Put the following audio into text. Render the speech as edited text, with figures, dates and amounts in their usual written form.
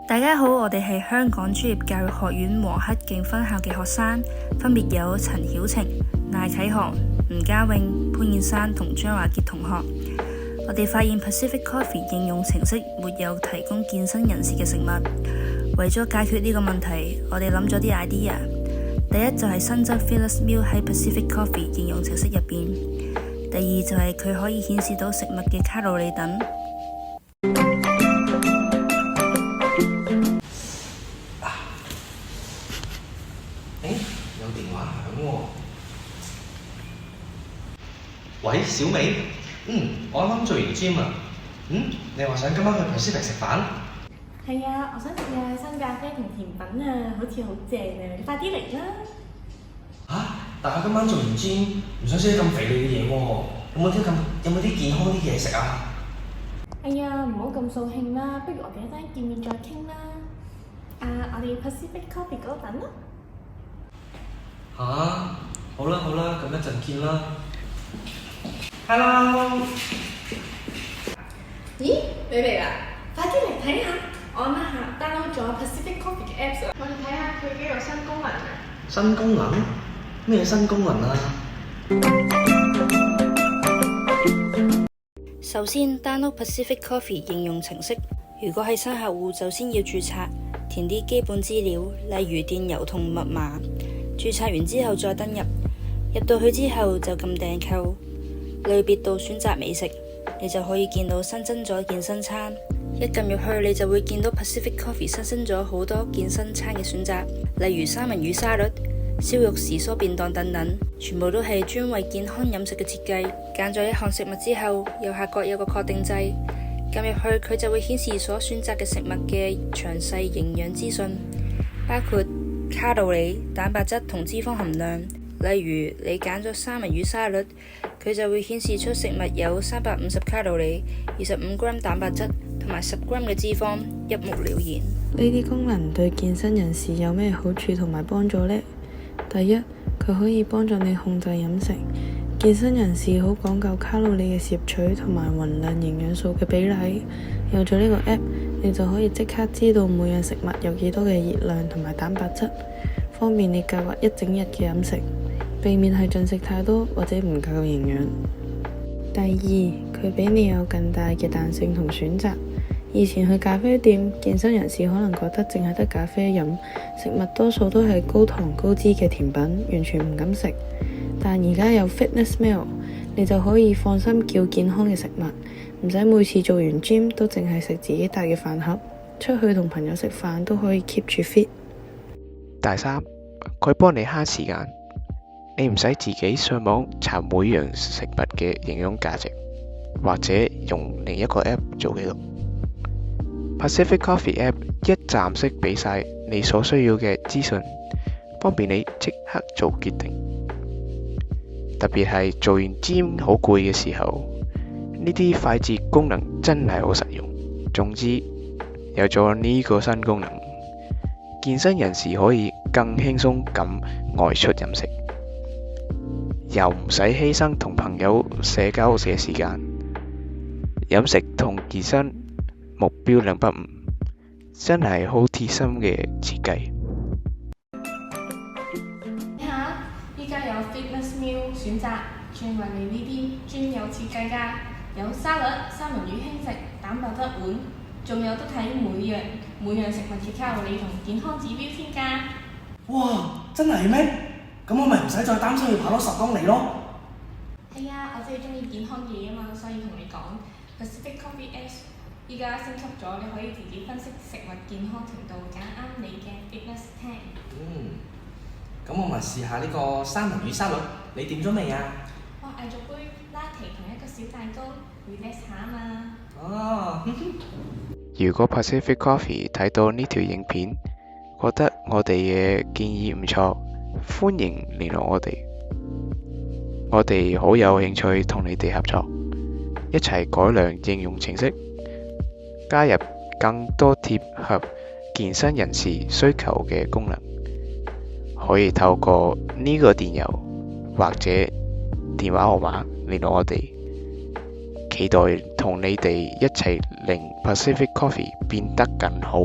大家好，我哋係香港專業教育學院黃克競分校嘅學生，分別有陳曉晴、賴啟航、吳家穎、潘燕珊同張華傑同學。我哋發現 Pacific Coffee 應用程式沒有提供健身人士嘅食物，為咗解決呢個問題，我哋諗咗啲 idea。第一就係新增 Fitness Meal 喺 Pacific Coffee 應用程式入邊，第二就係佢可以顯示到食物嘅卡路里等。有電話響喎。喂，小美，我啱啱做完 gym 啊。你話想今晚去 Pacific 食飯？係啊，我想食下新咖啡同甜品啊，好似好正啊！你快啲嚟啦！但係今晚做完 gym，唔想食啲咁肥膩嘅嘢喎。有冇啲健康啲嘢食啊？哎呀，唔好咁掃興啦，不如我哋一陣見面再傾啦。我哋 Pacific Coffee 嗰度等啦。好啦，咁一陣見啦。Hello。咦，你嚟啦？快啲嚟睇下，我啱啱 download 咗 Pacific Coffee 嘅 Apps 啊，我哋睇下佢幾個新功能啊。新功能？咩新功能啊？首先 download Pacific Coffee 應用程式，如果係新客戶就先要註冊，填啲基本資料，例如電郵同密碼。註冊完之後再登入，入到去之後就撳訂購，類別到選擇美食，你就可以見到新增咗健身餐。一撳入去你就會見到 Pacific Coffee 新增咗好多健身餐嘅選擇，例如三文魚沙律、燒肉時蔬便當等等，全部都係專為健康飲食嘅設計。揀咗一項食物之後，右下角有個確定掣，撳入去佢就會顯示所選擇嘅食物嘅詳細營養資訊，包括卡路里、蛋白質同脂肪含量。例如你揀咗三文魚沙律，佢就會顯示出食物有350卡路里、25g 蛋白質同埋10g 嘅脂肪，一目了然。呢啲功能對健身人士有咩好處同埋幫助呢？第一，佢可以幫助你控制飲食。健身人士好講究卡路里嘅攝取同埋宏量營養素嘅比例。有咗呢個 app， 你就可以即刻知道每樣食物有幾多嘅熱量同埋蛋白質，方便你計劃一整日嘅飲食，避免係進食太多或者唔夠營養。第二，佢俾你有更大嘅彈性同選擇。以前去咖啡店，健身人士可能覺得淨係得咖啡飲，食物多數都係高糖高脂嘅甜品，完全唔敢食。但而家有 Fitness Meal， 你就可以放心叫健康嘅食物，唔使每次做完 gym 都淨係食自己帶嘅飯盒，出去同朋友食飯都可以 keep 住 fit。第三，佢幫你慳時間，你唔使自己上網查每樣食物嘅營養價值，或者用另一個 app 做記錄。Pacific Coffee App 一站式俾晒你所需要嘅資訊，方便你即刻做決定。特別係做完 gym 好攰嘅時候，呢啲快捷功能真係好實用。總之，有咗呢個新功能，健身人士可以更輕鬆咁外出飲食，又唔使犧牲同朋友社交嘅時間。飲食同健身目標兩不誤，真係好貼心嘅設計。睇下，依家有 Fitness Meal 選擇，專為你呢啲專有設計㗎，有沙律、三文魚輕食、蛋白質碗，仲有得睇每樣食物嘅卡路里同健康指標添㗎。哇，真係咩？咁我咪唔使再擔心要跑多10公里咯。係啊，我真係中意健康嘢啊嘛，所以同你講 Pacific Coffee Apps 依家升級咗，你可以自己分析食物健康程度，揀啱你嘅 fitness plan。咁我咪試下呢個三文魚沙律，你點咗未啊？我嗌咗杯 latte 同一個小蛋糕 relax 下啊嘛。如果 Pacific Coffee 睇到呢條影片，覺得我哋嘅建議唔錯，歡迎聯絡我哋。我哋好有興趣同你哋合作，一齊改良應用程式，加入更多貼合健身人士需求嘅功能。可以透過呢個電郵或者電話號碼聯絡我哋，期待同你哋一齊令 Pacific Coffee 變得更好。